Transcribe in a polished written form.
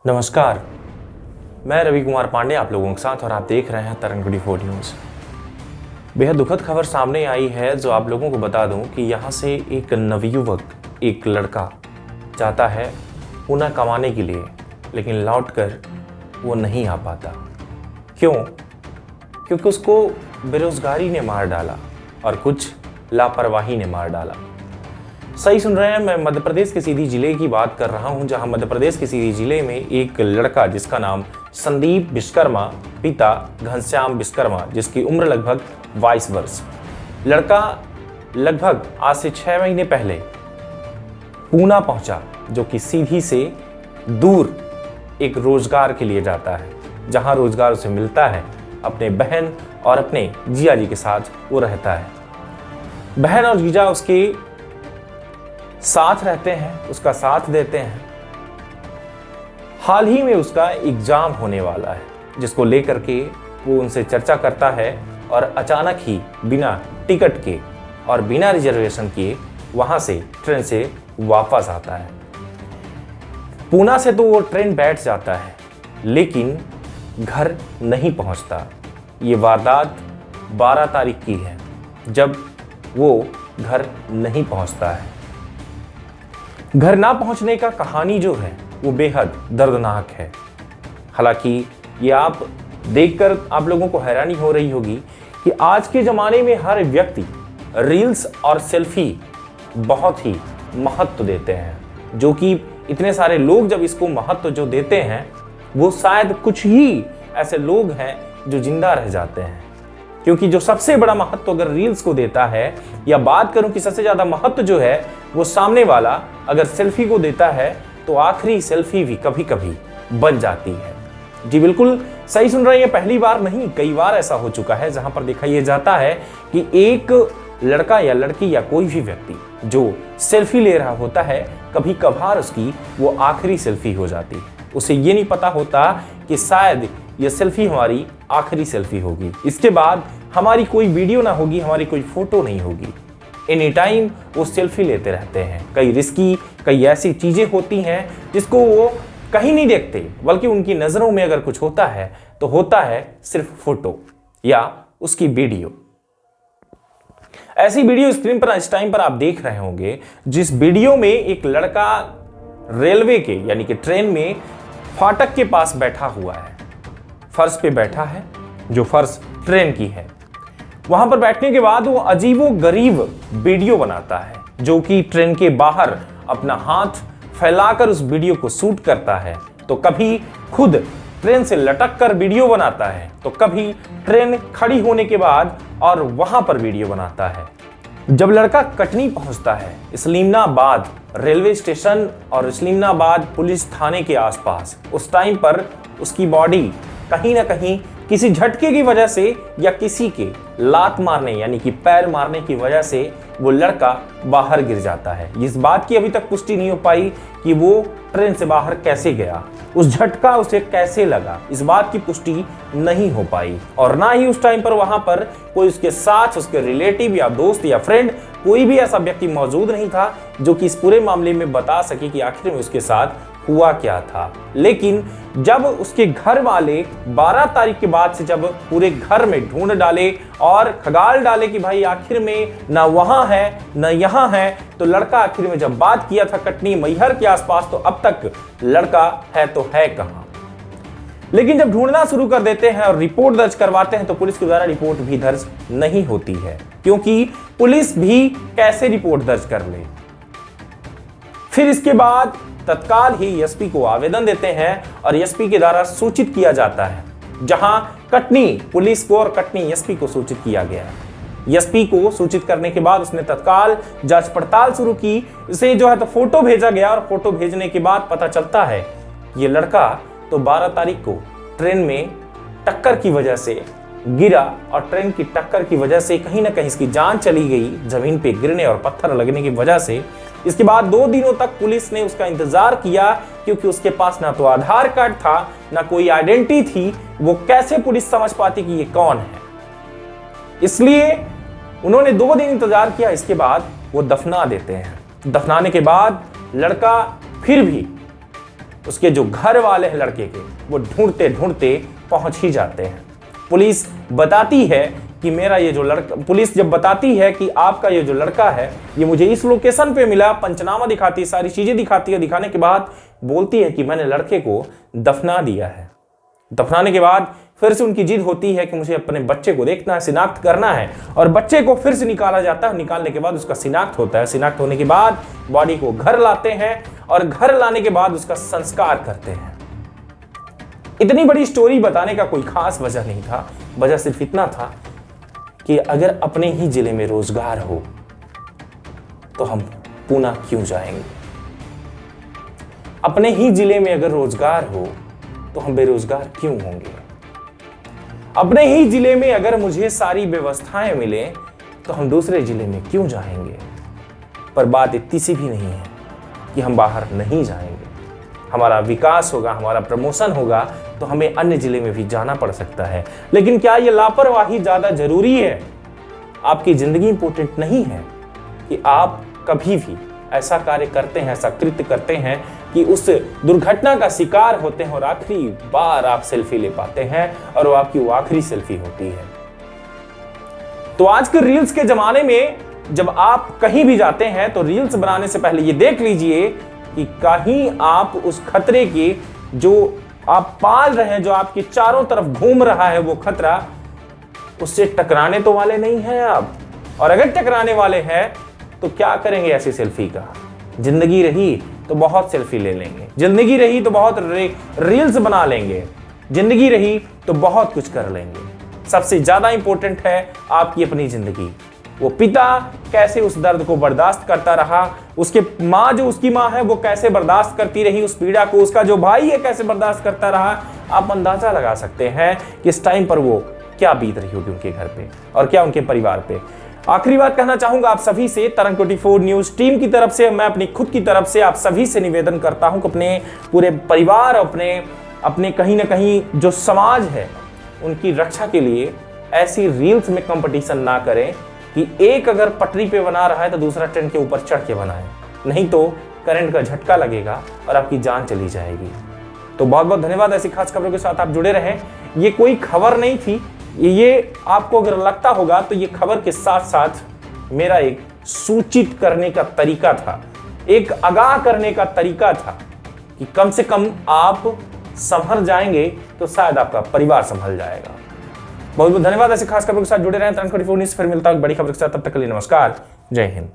नमस्कार, मैं रवि कुमार पांडे आप लोगों के साथ और आप देख रहे हैं तरंग 24 न्यूज़। बेहद दुखद खबर सामने आई है जो आप लोगों को बता दूं कि यहाँ से एक नवयुवक, एक लड़का जाता है पुणे कमाने के लिए, लेकिन लौटकर वो नहीं आ पाता। क्यों? क्योंकि उसको बेरोजगारी ने मार डाला और कुछ लापरवाही ने मार डाला। सही सुन रहे हैं, मैं मध्य प्रदेश के सीधी जिले की बात कर रहा हूं, जहां मध्य प्रदेश के सीधी जिले में एक लड़का जिसका नाम संदीप विश्वकर्मा, पिता घनश्याम विश्वकर्मा, जिसकी उम्र लगभग 22 वर्ष। लड़का लगभग आज से 6 महीने पहले पूना पहुंचा, जो कि सीधी से दूर एक रोजगार के लिए जाता है, जहां रोजगार उसे मिलता है। अपने बहन और अपने जिया जी के साथ वो रहता है। बहन और जीजा उसके साथ रहते हैं, उसका साथ देते हैं। हाल ही में उसका एग्जाम होने वाला है, जिसको लेकर के वो उनसे चर्चा करता है और अचानक ही बिना टिकट के और बिना रिजर्वेशन किए वहां से ट्रेन से वापस आता है। पूना से तो वो ट्रेन बैठ जाता है, लेकिन घर नहीं पहुंचता। ये वारदात 12 तारीख की है, जब वो घर नहीं पहुंचता है। घर ना पहुंचने का कहानी जो है वो बेहद दर्दनाक है। हालांकि ये आप देखकर आप लोगों को हैरानी हो रही होगी कि आज के ज़माने में हर व्यक्ति रील्स और सेल्फी बहुत ही महत्व देते हैं, जो कि इतने सारे लोग जब इसको महत्व जो देते हैं, वो शायद कुछ ही ऐसे लोग हैं जो जिंदा रह जाते हैं। क्योंकि जो सबसे बड़ा महत्व अगर रील्स को देता है, या बात करूं कि सबसे ज्यादा महत्व जो है वो सामने वाला अगर सेल्फी को देता है, तो आखिरी सेल्फी भी कभी कभी बन जाती है। जी बिल्कुल सही सुन रहे हैं, पहली बार नहीं कई बार ऐसा हो चुका है, जहां पर देखा यह जाता है कि एक लड़का या लड़की या कोई भी व्यक्ति जो सेल्फी ले रहा होता है, कभी कभार उसकी वो आखिरी सेल्फी हो जाती है। उसे ये नहीं पता होता कि शायद ये सेल्फी हमारी आखिरी सेल्फी होगी, इसके बाद हमारी कोई वीडियो ना होगी, हमारी कोई फोटो नहीं होगी। एनी टाइम वो सेल्फी लेते रहते हैं। कई रिस्की, कई ऐसी चीजें होती हैं जिसको वो कहीं नहीं देखते, बल्कि उनकी नजरों में अगर कुछ होता है तो होता है सिर्फ फोटो या उसकी वीडियो। ऐसी वीडियो स्क्रीन पर इस टाइम पर आप देख रहे होंगे, जिस वीडियो में एक लड़का रेलवे के यानी कि ट्रेन में फाटक के पास बैठा हुआ है, फर्श पे बैठा है, जो फर्श ट्रेन की है। वहां पर बैठने के बाद वो अजीबो गरीब वीडियो बनाता है, जो कि ट्रेन के बाहर अपना हाथ फैलाकर उस वीडियो को शूट करता है। तो कभी खुद ट्रेन से लटक कर वीडियो बनाता है, तो कभी ट्रेन खड़ी होने के बाद और वहां पर वीडियो बनाता है। जब लड़का कटनी पहुंचता है, इस्लामाबाद रेलवे स्टेशन और इस्लामाबाद पुलिस थाने के आसपास, उस टाइम पर उसकी बॉडी कहीं ना कहीं किसी झटके की वजह से या किसी के लात मारने यानी कि पैर मारने की वजह से वो लड़का बाहर गिर जाता है। इस बात की अभी तक पुष्टि नहीं हो पाई कि वो ट्रेन से बाहर कैसे गया, उस झटका उसे कैसे लगा, इस बात की पुष्टि नहीं हो पाई। और ना ही उस टाइम पर वहां पर कोई उसके साथ, उसके रिलेटिव या दोस्त या फ्रेंड, कोई भी ऐसा व्यक्ति मौजूद नहीं था जो कि इस पूरे मामले में बता सके कि आखिर में उसके साथ हुआ क्या था। लेकिन जब उसके घर वाले 12 तारीख के बाद से जब पूरे घर में ढूंढ डाले और खगाल डाले कि भाई आखिर में ना वहां है ना यहां है, तो लड़का आखिर में जब बात किया था कटनी मैहर के आसपास, तो अब तक लड़का है तो है कहां। लेकिन जब ढूंढना शुरू कर देते हैं और रिपोर्ट दर्ज करवाते हैं, तो पुलिस के द्वारा रिपोर्ट भी दर्ज नहीं होती है, क्योंकि पुलिस भी कैसे रिपोर्ट दर्ज कर ले। फिर इसके बाद तत्काल ही एसपी को आवेदन देते हैं और एसपी के द्वारा सूचित किया जाता है, जहां कटनी पुलिस को और कटनी एसपी को सूचित किया गया है। एसपी को सूचित करने के बाद उसने तत्काल जांच पड़ताल शुरू की। इसे जो है तो फोटो भेजा गया और फोटो भेजने के बाद पता चलता है ये लड़का तो 12 तारीख को ट्रेन में टक्कर की वजह से गिरा और ट्रेन की टक्कर की वजह से कहीं ना कहीं इसकी जान चली गई, जमीन पे गिरने और पत्थर लगने की वजह से। इसके बाद 2 दिनों तक पुलिस ने उसका इंतजार किया, क्योंकि उसके पास ना तो आधार कार्ड था ना कोई आइडेंटिटी थी। वो कैसे पुलिस समझ पाती कि ये कौन है, इसलिए उन्होंने 2 दिन इंतजार किया। इसके बाद वो दफना देते हैं। दफनाने के बाद लड़का फिर भी उसके जो घर वाले हैं लड़के के, वो ढूंढते ढूंढते पहुंच ही जाते हैं। पुलिस बताती है कि मेरा ये जो लड़का, पुलिस जब बताती है कि आपका ये जो लड़का है ये मुझे इस लोकेशन पे मिला, पंचनामा दिखाती है, सारी चीजें दिखाती है, दिखाने के बाद बोलती है कि मैंने लड़के को दफना दिया है। दफनाने के बाद फिर से उनकी जिद होती है कि मुझे अपने बच्चे को देखना है, शिनाख्त करना है, और बच्चे को फिर से निकाला जाता है। निकालने के बाद उसका शिनाख्त होता है। शिनाख्त होने के बाद बॉडी को घर लाते हैं और घर लाने के बाद उसका संस्कार करते हैं। इतनी बड़ी स्टोरी बताने का कोई खास वजह नहीं था, वजह सिर्फ इतना था कि अगर अपने ही जिले में रोजगार हो तो हम पूना क्यों जाएंगे। अपने ही जिले में अगर रोजगार हो तो हम बेरोजगार क्यों होंगे। अपने ही जिले में अगर मुझे सारी व्यवस्थाएं मिले तो हम दूसरे जिले में क्यों जाएंगे। पर बात इतनी सी भी नहीं है कि हम बाहर नहीं जाएंगे। हमारा विकास होगा, हमारा प्रमोशन होगा तो हमें अन्य जिले में भी जाना पड़ सकता है। लेकिन क्या यह लापरवाही ज्यादा जरूरी है? आपकी जिंदगी इंपॉर्टेंट नहीं है कि आप कभी भी ऐसा कार्य करते हैं, ऐसा कृत्य करते हैं कि उस दुर्घटना का शिकार होते हैं और आखिरी बार आप सेल्फी ले पाते हैं और वो आपकी वो आखिरी सेल्फी होती है। तो आज के रील्स के जमाने में जब आप कहीं भी जाते हैं तो रील्स बनाने से पहले ये देख लीजिए कि कहीं आप उस खतरे के जो आप पाल रहे हैं, जो आपके चारों तरफ घूम रहा है वो खतरा, उससे टकराने तो वाले नहीं हैं आप। और अगर टकराने वाले हैं तो क्या करेंगे ऐसी सेल्फी का? जिंदगी रही तो बहुत सेल्फी ले लेंगे, जिंदगी रही तो बहुत रील्स बना लेंगे, जिंदगी रही तो बहुत कुछ कर लेंगे। सबसे ज्यादा इंपॉर्टेंट है आपकी अपनी जिंदगी। वो पिता कैसे उस दर्द को बर्दाश्त करता रहा, उसके माँ जो उसकी माँ है वो कैसे बर्दाश्त करती रही उस पीड़ा को, उसका जो भाई है कैसे बर्दाश्त करता रहा। आप अंदाजा लगा सकते हैं कि इस टाइम पर वो क्या बीत रही होगी उनके घर पे और क्या उनके परिवार पे। आखिरी बात कहना चाहूंगा आप सभी से, तरंग 24 न्यूज टीम की तरफ से, मैं अपनी खुद की तरफ से आप सभी से निवेदन करता हूं कि अपने पूरे परिवार, अपने कहीं ना कहीं जो समाज है उनकी रक्षा के लिए ऐसी रील्स में कंपटीशन ना करें कि एक अगर पटरी पे बना रहा है तो दूसरा ट्रेन के ऊपर चढ़ के बनाए, नहीं तो करंट का झटका लगेगा और आपकी जान चली जाएगी। तो बहुत बहुत धन्यवाद। ऐसी खास खबरों के साथ आप जुड़े रहें। ये कोई खबर नहीं थी, ये आपको अगर लगता होगा तो ये खबर के साथ साथ मेरा एक सूचित करने का तरीका था, एक आगाह करने का तरीका था कि कम से कम आप संभल जाएंगे तो शायद आपका परिवार संभल जाएगा। बहुत बहुत धन्यवाद। ऐसे खास खबरों के साथ जुड़े रहें। तरंग 24 न्यूज़ फिर मिलता हूं बड़ी खबर के साथ, तब तक के लिए नमस्कार, जय हिंद।